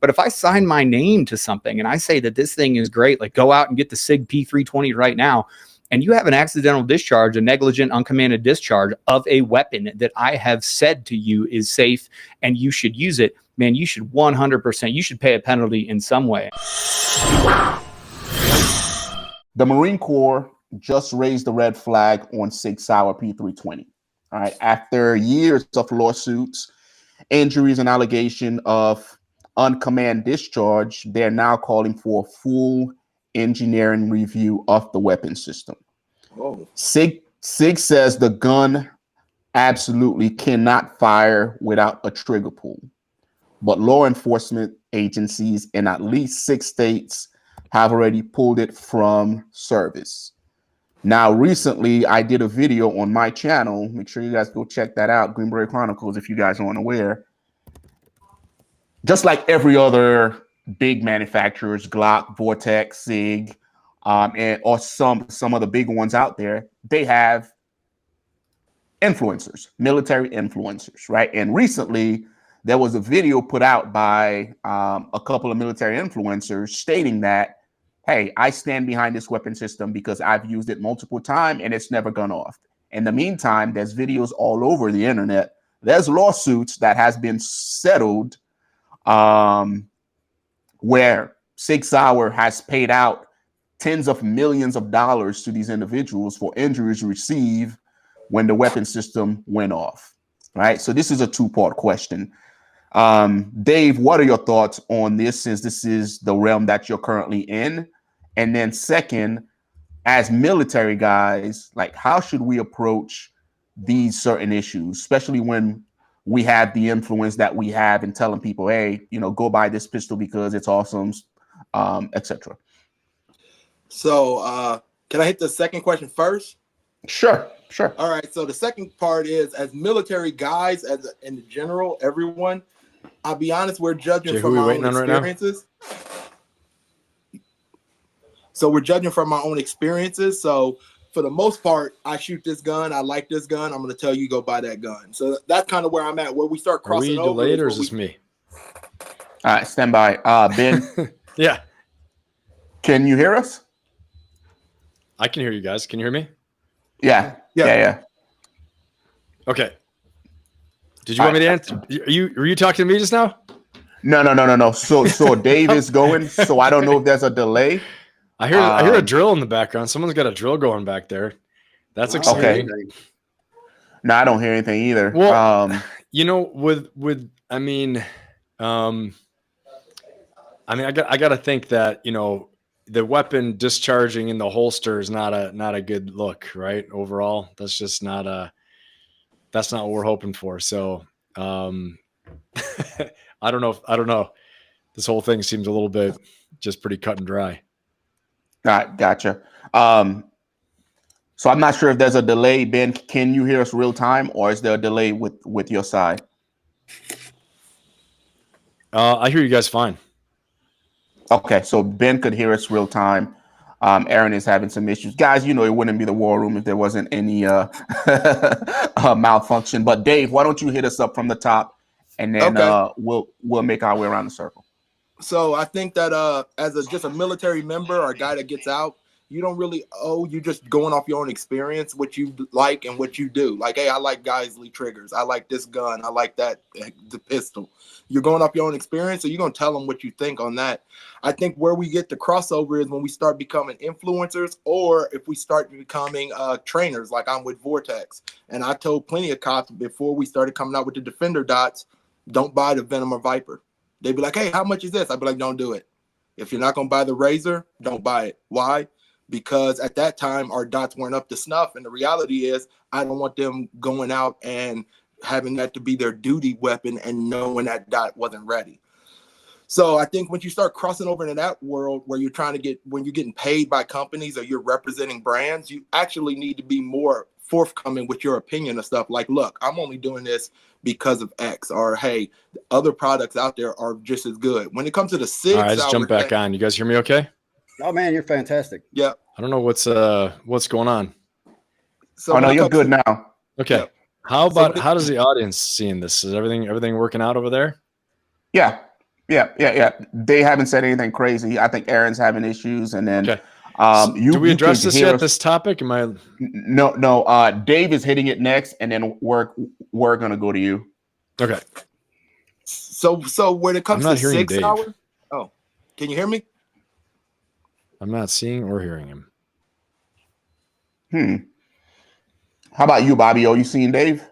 But if I sign my name to something and I say that this thing is great, like go out and get the SIG P320 right now, and you have an accidental discharge, a negligent, uncommanded discharge of a weapon that I have said to you is safe and you should use it, man, you should 100%, you should pay a penalty in some way. The Marine Corps just raised the red flag on SIG Sauer P320. All right, after years of lawsuits, injuries, and allegation of uncommanded discharge, they're now calling for a full engineering review of the weapon system. Oh. SIG says the gun absolutely cannot fire without a trigger pull, but law enforcement agencies in at least 6 states have already pulled it from service. Now, recently, I did a video on my channel. Make sure you guys go check that out, Green Beret Chronicles, if you guys aren't aware. Just like every other big manufacturers, Glock, Vortex, SIG, or some of the big ones out there, they have influencers, military influencers, right? And recently, there was a video put out by a couple of military influencers stating that, hey, I stand behind this weapon system because I've used it multiple times and it's never gone off. In the meantime, there's videos all over the internet. There's lawsuits that has been settled where SIG Sauer has paid out tens of millions of dollars to these individuals for injuries received when the weapon system went off, right? So this is a two-part question. Dave, what are your thoughts on this, since this is the realm that you're currently in? And then second, as military guys, like, how should we approach these certain issues, especially when we have the influence that we have in telling people, hey, you know, go buy this pistol because it's awesome, etc. So can I hit the second question first? Sure. All right. So the second part is, as military guys, as in general, everyone, I'll be honest, we're judging from our own experiences. So we're judging from our own experiences. So for the most part, I shoot this gun. I like this gun. I'm going to tell you, go buy that gun. So that's kind of where I'm at, where we start crossing over. Are we delayed or is this me? All right, stand by. Ben. Yeah. Can you hear us? I can hear you guys. Can you hear me? Yeah. Okay. Did you want me to answer? Were you talking to me just now? No. So Dave is going. So I don't know if there's a delay. I hear a drill in the background. Someone's got a drill going back there. That's exciting. Okay. No, I don't hear anything either. Well, you know, I got to think that, you know, the weapon discharging in the holster is not a good look, right? Overall, that's just not what we're hoping for. So, I don't know. This whole thing seems a little bit just pretty cut and dry. All right, gotcha. So I'm not sure if there's a delay. Ben, can you hear us real time, or is there a delay with your side? I hear you guys fine. Okay, so Ben could hear us real time. Aaron is having some issues. Guys, you know, it wouldn't be the war room if there wasn't any malfunction. But Dave, why don't you hit us up from the top, and then we'll make our way around the circle. So I think that as just a military member or a guy that gets out, you don't really owe. You just going off your own experience, what you like and what you do. Like, hey, I like Geisley triggers. I like this gun. I like that, the pistol. You're going off your own experience, so you're going to tell them what you think on that. I think where we get the crossover is when we start becoming influencers, or if we start becoming trainers, like I'm with Vortex. And I told plenty of cops before we started coming out with the Defender dots, don't buy the Venom or Viper. They'd be like, hey, how much is this? I'd be like, don't do it. If you're not going to buy the Razor, don't buy it. Why? Because at that time, our dots weren't up to snuff. And the reality is, I don't want them going out and having that to be their duty weapon and knowing that dot wasn't ready. So I think when you start crossing over into that world where you're trying to get, when you're getting paid by companies or you're representing brands, you actually need to be more forthcoming with your opinion of stuff. Like, look, I'm only doing this because of X, or hey, other products out there are just as good. When it comes to the SIG, all right, just jump back on. You guys hear me okay? Oh man, you're fantastic. Yeah. I don't know what's going on. So no, you're good now. Okay. How does the audience seeing this? Is everything working out over there? Yeah. Yeah. They haven't said anything crazy. I think Aaron's having issues, and then Okay. do we address this yet? This topic? Am I? No. Dave is hitting it next, and then we're gonna go to you. Okay. So when it comes I'm not to hearing Sig Dave. Sauer, oh, can you hear me? I'm not seeing or hearing him. How about you, Bobby? Are you seeing Dave?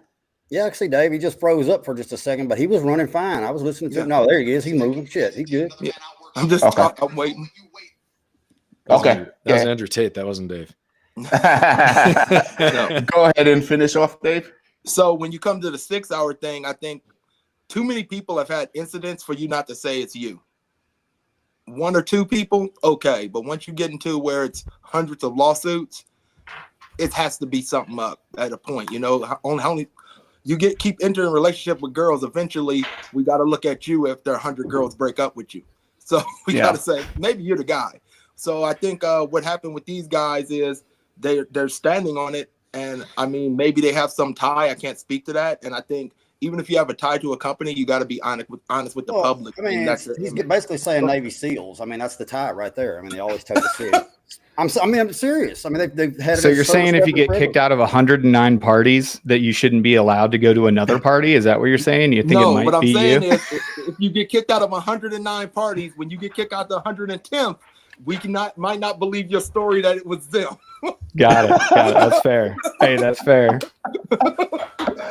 Yeah, I see Dave. He just froze up for just a second, but he was running fine. I was listening to him. No, there he is. He's moving. Shit, he's good. Yeah. I'm just I'm waiting. Okay. That was Andrew Tate. That wasn't Dave. Go ahead and finish off, Dave. So when you come to the 6 hour thing, I think too many people have had incidents for you not to say it's you. One or two people, okay. But once you get into where it's hundreds of lawsuits, it has to be something up at a point. You know, only you keep entering a relationship with girls. Eventually, we got to look at you if there are 100 girls break up with you. So we got to say, maybe you're the guy. So I think what happened with these guys is they're standing on it. And I mean, maybe they have some tie. I can't speak to that. And I think even if you have a tie to a company, you got to be honest with the public. I mean, he's basically saying Navy SEALs. I mean, that's the tie right there. I mean, they always take the SEALs. I'm serious. I mean, they've had. So you're saying if you get kicked out of 109 parties, that you shouldn't be allowed to go to another party? Is that what you're saying? You think it might what I'm be saying you? is, if you get kicked out of 109 parties, when you get kicked out the 110th, we might not believe your story that it was them. Got it. That's fair. Hey, that's fair.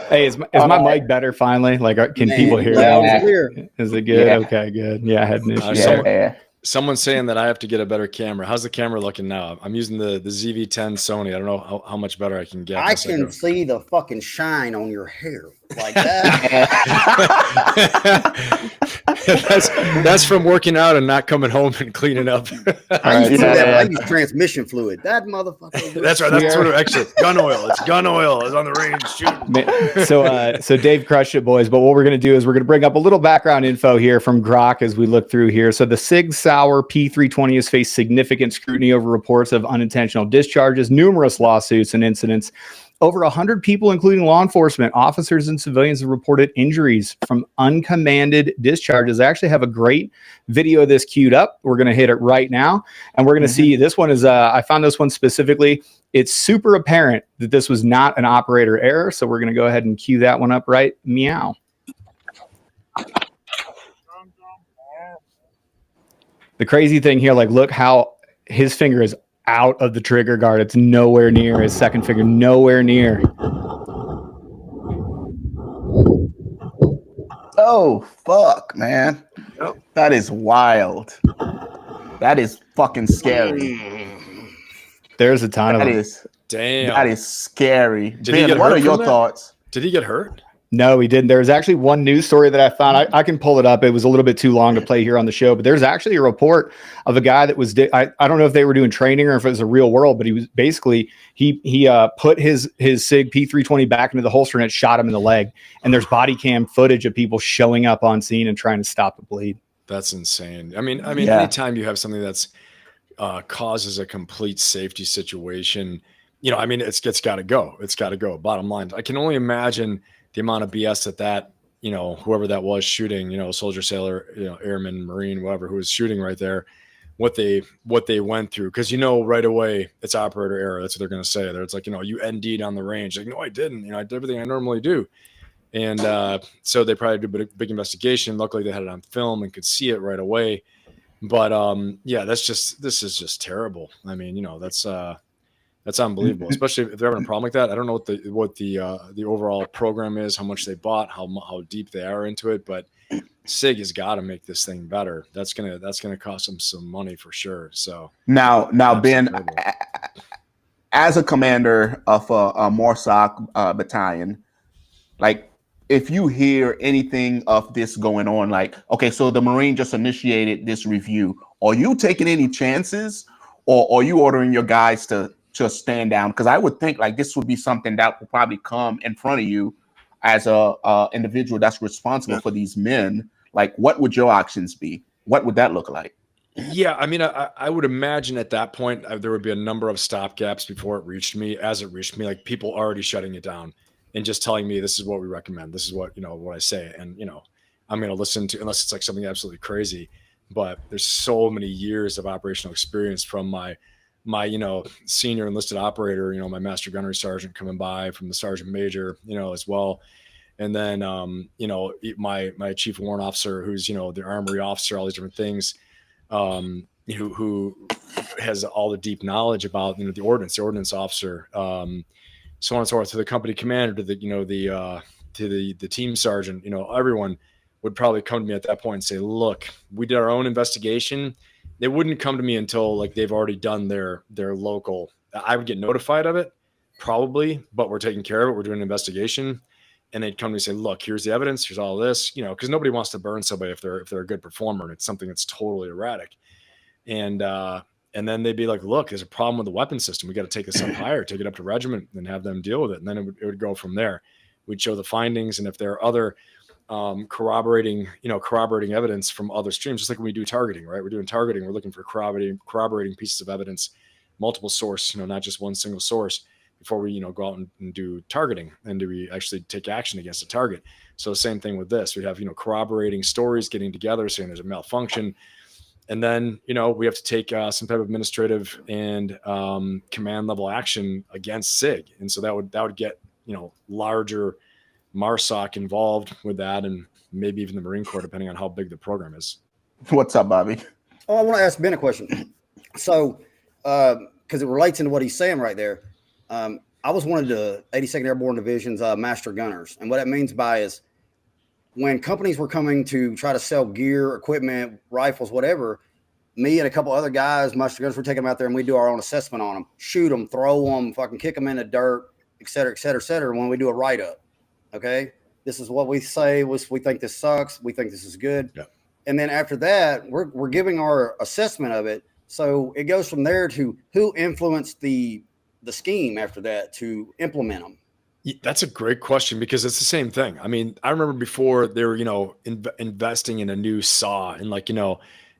Hey, is my mic better finally? Like, can people hear me? Is it good? Yeah. Okay, good. Yeah, I had an issue. Someone's saying that I have to get a better camera. How's the camera looking now? I'm using the ZV-10 Sony. I don't know how much better I can get. I can see the fucking shine on your hair like that. that's from working out and not coming home and cleaning up. I use transmission fluid. That motherfucker. That's right. That's sort of actually gun oil. It's gun oil. It's on the range shooting. So Dave crushed it, boys. But what we're going to do is we're going to bring up a little background info here from Grok as we look through here. So the SIG Sauer P320 has faced significant scrutiny over reports of unintentional discharges, numerous lawsuits and incidents. Over 100 people, including law enforcement, officers, and civilians, have reported injuries from uncommanded discharges. I actually have a great video of this queued up. We're going to hit it right now. And we're going to see, this one is, I found this one specifically. It's super apparent that this was not an operator error. So we're going to go ahead and cue that one up right meow. The crazy thing here, like, look how his finger is out of the trigger guard. It's nowhere near his second finger, nowhere near. Oh, fuck, man. That is wild. That is fucking scary. There's a ton of them. Damn. That is scary. Ben, what are your thoughts? Did he get hurt? No, he didn't. There was actually one news story that I found. I can pull it up. It was a little bit too long to play here on the show, but there's actually a report of a guy that was, I don't know if they were doing training or if it was a real world, but he was basically, he put his SIG P320 back into the holster and it shot him in the leg. And there's body cam footage of people showing up on scene and trying to stop the bleed. That's insane. I mean, anytime you have something that's causes a complete safety situation, you know, I mean, it's got to go. It's got to go. Bottom line, I can only imagine the amount of BS that, you know, whoever that was shooting, you know, soldier, sailor, you know, airman, Marine, whoever who was shooting right there, what they went through. Cause you know, right away it's operator error. That's what they're going to say there. It's like, you know, you ND'd on the range. Like, no, I didn't, you know, I did everything I normally do. And so they probably did a big investigation. Luckily they had it on film and could see it right away. But yeah, this is just terrible. I mean, you know, that's unbelievable, especially if they're having a problem like that. I don't know what the overall program is, how much they bought, how deep they are into it, but SIG has got to make this thing better. That's gonna cost them some money for sure. So now Ben, as a commander of a MORSOC battalion, like if you hear anything of this going on, like, okay, so the Marine just initiated this review, are you taking any chances, or are you ordering your guys to just stand down? Because I would think like this would be something that will probably come in front of you as a individual that's responsible for these men. Like, what would your actions be? What would that look like? Yeah, I mean, I would imagine at that point there would be a number of stopgaps before it reached me. As it reached me, like people already shutting it down and just telling me this is what we recommend. This is what, you know, what I say. And, you know, I'm going to listen to, unless it's like something absolutely crazy. But there's so many years of operational experience from my senior enlisted operator, my master gunnery sergeant coming by, from the sergeant major, as well. And then, my chief warrant officer, who's, the armory officer, all these different things, who has all the deep knowledge about, the ordnance officer, so on and so forth, to the company commander, to the team sergeant, everyone would probably come to me at that point and say, look, we did our own investigation. They wouldn't come to me until like they've already done their local. I would get notified of it probably, but we're taking care of it. We're doing an investigation. And they'd come to me and say, look, here's the evidence. Here's all this, because nobody wants to burn somebody if they're a good performer and it's something that's totally erratic. And then they'd be like, look, there's a problem with the weapon system. We got to take this up higher, take it up to regiment and have them deal with it. And then it would go from there. We'd show the findings. And if there are other corroborating evidence from other streams, just like when we do targeting, right? We're doing targeting. We're looking for corroborating pieces of evidence, multiple source, not just one single source, before we, go out and do targeting. And do we actually take action against a target? So the same thing with this, we'd have, corroborating stories getting together, saying there's a malfunction. And then, we have to take some type of administrative and command level action against SIG. And so that would get, larger MARSOC involved with that, and maybe even the Marine Corps, depending on how big the program is. What's up, Bobby? Oh, I want to ask Ben a question. So, because it relates into what he's saying right there. I was one of the 82nd Airborne Division's master gunners. And what that means by is when companies were coming to try to sell gear, equipment, rifles, whatever, me and a couple other guys, master gunners, were taking them out there and we do our own assessment on them, shoot them, throw them, fucking kick them in the dirt, et cetera, et cetera, et cetera, when we do a write-up. Okay, this is what we say. We think this sucks. We think this is good. Yeah. And then after that, we're giving our assessment of it. So it goes from there to who influenced the scheme after that to implement them. That's a great question, because it's the same thing. I mean, I remember before they were, investing in a new SAW and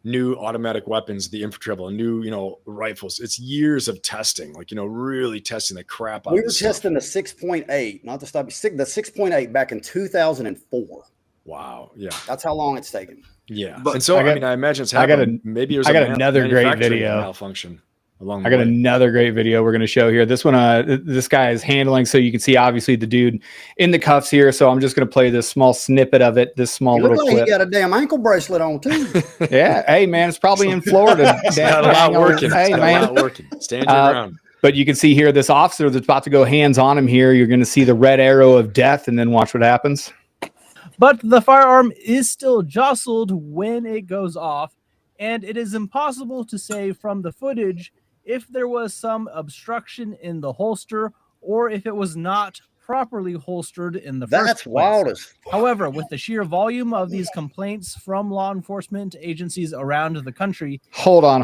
new automatic weapons, the infantry level, new, rifles. It's years of testing, really testing the crap out of it. We were testing the 6.8, not the stop, the 6.8 back in 2004. Wow. Yeah. That's how long it's taken. Yeah. But, and so, I imagine it's happening. Maybe I got another great video. Malfunction. I got another great video we're going to show here. This one, this guy is handling, so you can see obviously the dude in the cuffs here. So I'm just going to play this small snippet of it. This small little clip. He got a damn ankle bracelet on too. Yeah, hey man, it's probably in Florida. It's not a lot working. Hey man, not working. Stand your ground. But you can see here this officer that's about to go hands on him here. You're going to see the red arrow of death, and then watch what happens. But the firearm is still jostled when it goes off, and it is impossible to say from the footage if there was some obstruction in the holster or if it was not properly holstered in the first place. That's wild. However, with the sheer volume of these complaints from law enforcement agencies around the country. Hold on.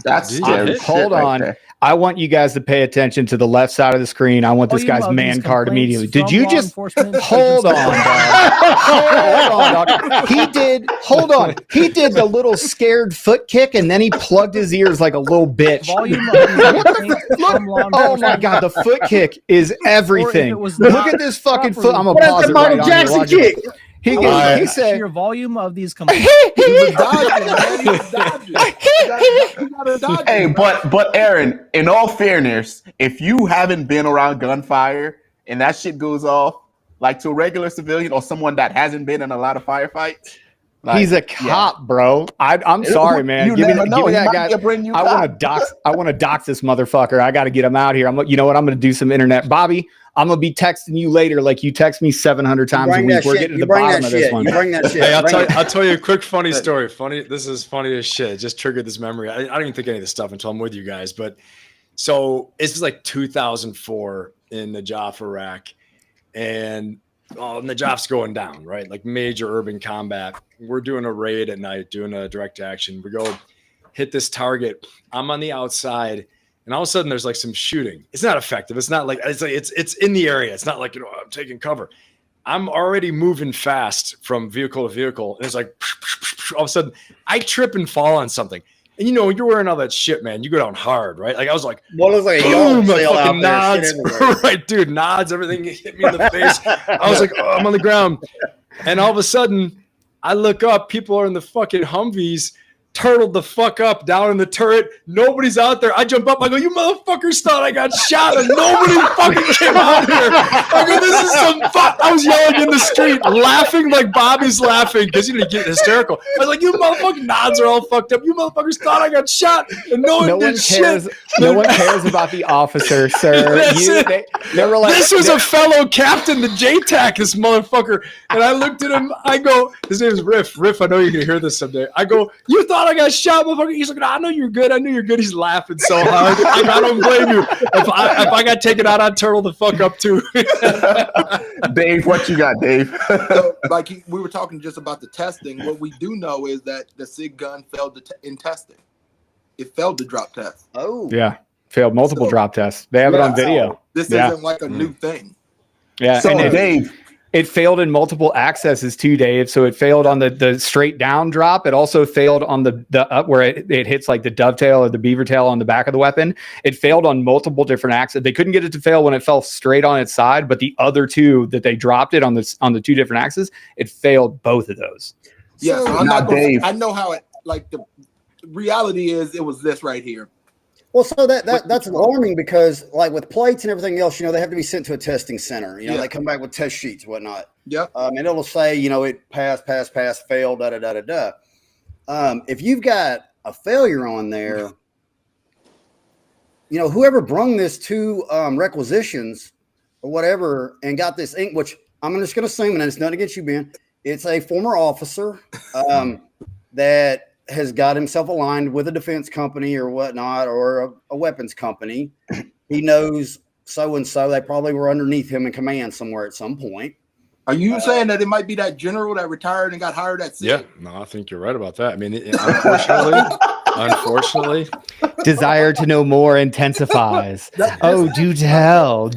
That's scary. Hold on. Right, I want you guys to pay attention to the left side of the screen. I want this guy's man card immediately. Did you just hold on, dog? He did the little scared foot kick, and then he plugged his ears like a little bitch. Oh my God, the foot kick is everything. Look at this fucking foot. I'm gonna pause it right on Jackson kick. He said your volume of these complaints. Hey, but Aaron, in all fairness, if you haven't been around gunfire and that shit goes off, like to a regular civilian or someone that hasn't been in a lot of firefights, like, he's a cop, bro. I'm sorry, man. Give me that guy. I want to dox this motherfucker. I got to get him out here. You know what? I'm going to do some internet. Bobby, I'm going to be texting you later like you text me 700 times a week. We're getting to the bottom of this one. You bring that shit. Hey, I'll tell you a quick funny story. This is funny as shit. It just triggered this memory. I don't even think any of this stuff until I'm with you guys. But so this is like 2004 in the Najaf, Iraq. And Najaf's going down, right? Like major urban combat. We're doing a raid at night, doing a direct action. We go hit this target. I'm on the outside, and all of a sudden there's like some shooting. It's not effective. It's not like it's in the area. It's not like, I'm taking cover. I'm already moving fast from vehicle to vehicle, and it's like all of a sudden I trip and fall on something. And you're wearing all that shit, man. You go down hard, right? Like I was like, what was like boom, like fucking nods, right, dude, nods, everything hit me in the face. I was like, I'm on the ground. And all of a sudden, I look up, people are in the fucking Humvees, turtled the fuck up down in the turret. Nobody's out there. I jump up. I go, you motherfuckers thought I got shot and nobody fucking came out here. I go, this is some fuck. I was yelling in the street, laughing like Bobby's laughing because you get hysterical. I was like, you motherfucking nods are all fucked up. You motherfuckers thought I got shot and no one did cares. shit. No one cares about the officer, sir. They were like, this was a fellow captain, the JTAC, this motherfucker. And I looked at him. I go, his name is Riff. Riff, I know you're going to hear this someday. I go, you thought I got shot, motherfucker? He's like, no, I know you're good. I knew you're good. He's laughing so hard. I don't blame you. If I got taken out, I'd turtle the fuck up too. Dave, what you got, Dave? So, we were talking just about the testing. What we do know is that the SIG gun failed in testing. It failed to drop test. Oh, yeah, failed multiple drop tests. They have it on video. This isn't like a new thing. Yeah. So, and Dave, it failed in multiple accesses too, Dave. So it failed on the straight down drop. It also failed on the up where it hits like the dovetail or the beaver tail on the back of the weapon. It failed on multiple different accesses. They couldn't get it to fail when it fell straight on its side, but the other two that they dropped it on the two different axes, it failed both of those. Yeah, so Dave. I know how it, like, the reality is it was this right here. well, so that's alarming because, like, with plates and everything else, they have to be sent to a testing center. They come back with test sheets, and whatnot. Yep. And it'll say, it passed, failed, da da da da da. If you've got a failure on there, whoever brung this to requisitions or whatever and got this ink, which I'm just going to assume, and it's nothing against you, Ben, it's a former officer that has got himself aligned with a defense company or whatnot, or a weapons company. He knows so-and-so. They probably were underneath him in command somewhere at some point. Are you saying that it might be that general that retired and got hired at SIG? Yeah, no, I think you're right about that. I mean, unfortunately, desire to know more intensifies. Oh, do tell.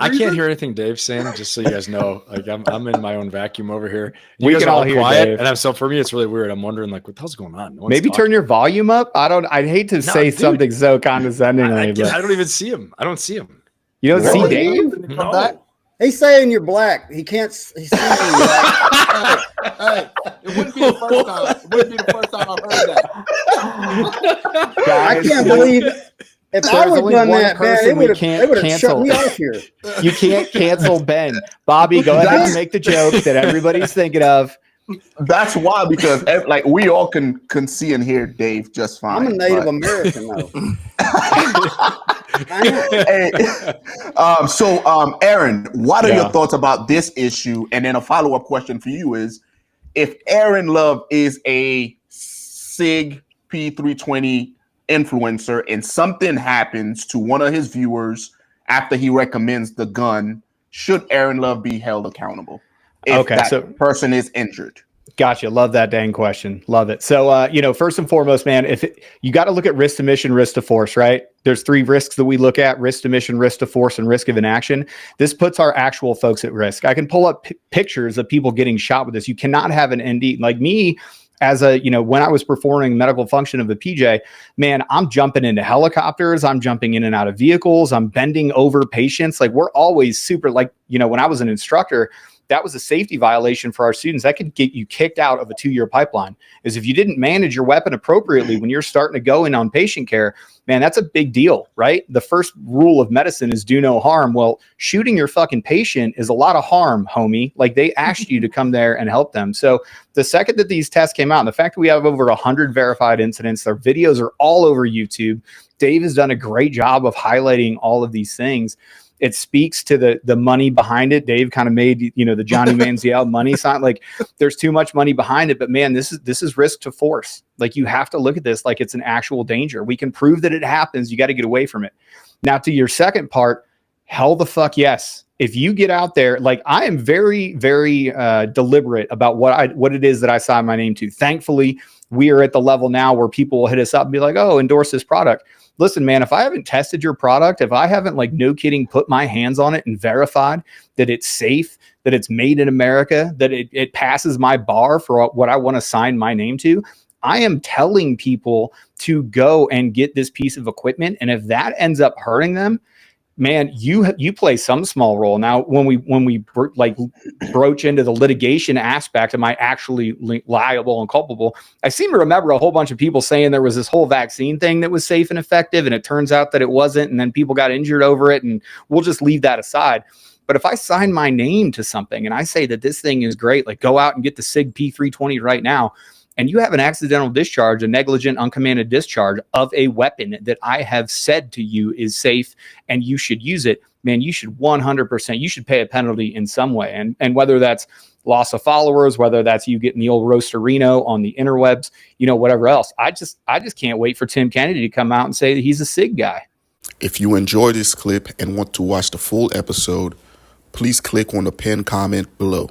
I can't hear anything Dave's saying. Just so you guys know, like I'm in my own vacuum over here. You We guys can are all hear quiet, Dave. and so for me, it's really weird. I'm wondering, like, what the hell's going on? No one's Maybe talking. turn your volume up. I'd hate to say dude. something so condescendingly. I but don't even see him. I don't see him. you don't see Dave? No. He's saying you're black. He can't. He's saying you're black. Hey, it wouldn't be the first time. It wouldn't be the first time I've heard that. I Guys, can't believe if I There's would have only done one that, man, person they we would can't have shut cancel. me off here. You can't cancel Ben. Bobby, go ahead and make the joke that everybody's thinking of. that's why, because like we all can see and hear Dave just fine. I'm a Native but- American, though. Hey, Aaron, what are your thoughts about this issue? And then a follow-up question for you is, if Aaron Love is a SIG P320 influencer and something happens to one of his viewers after he recommends the gun, should Aaron Love be held accountable if that person is injured? Gotcha. Love that dang question. Love it. So, first and foremost, man, you got to look at risk to mission, risk to force, right? There's 3 risks that we look at: risk to mission, risk to force, and risk of inaction. This puts our actual folks at risk. I can pull up pictures of people getting shot with this. You cannot have an ND like me. As when I was performing medical function of the PJ, man, I'm jumping into helicopters. I'm jumping in and out of vehicles. I'm bending over patients. Like, we're always super, like, when I was an instructor, that was a safety violation for our students. That could get you kicked out of a 2-year pipeline. Is if you didn't manage your weapon appropriately when you're starting to go in on patient care, man, that's a big deal, right? The first rule of medicine is do no harm. Well, shooting your fucking patient is a lot of harm, homie. Like, they asked you to come there and help them. So the second that these tests came out, and the fact that we have over 100 verified incidents, their videos are all over YouTube. Dave has done a great job of highlighting all of these things. It speaks to the money behind it. Dave kind of made, the Johnny Manziel money sign. Like, there's too much money behind it, but man, this is risk to force. Like, you have to look at this like it's an actual danger. We can prove that it happens. You got to get away from it. Now, to your second part, hell the fuck yes. If you get out there, like, I am very, very deliberate about what it is that I sign my name to. Thankfully, we are at the level now where people will hit us up and be like, oh, endorse this product. Listen, man, if I haven't tested your product, if I haven't, like, no kidding, put my hands on it and verified that it's safe, that it's made in America, that it passes my bar for what I want to sign my name to, I am telling people to go and get this piece of equipment. And if that ends up hurting them, man, you play some small role. Now, when we like broach into the litigation aspect, am I actually liable and culpable? I seem to remember a whole bunch of people saying there was this whole vaccine thing that was safe and effective, and it turns out that it wasn't, and then people got injured over it, and we'll just leave that aside. But if I sign my name to something and I say that this thing is great, like go out and get the SIG P320 right now, and you have an accidental discharge, a negligent uncommanded discharge of a weapon that I have said to you is safe and you should use it, man, you should 100%, you should pay a penalty in some way. And whether that's loss of followers, whether that's you getting the old roasterino on the interwebs, whatever else, I just can't wait for Tim Kennedy to come out and say that he's a SIG guy. If you enjoyed this clip and want to watch the full episode, please click on the pinned comment below.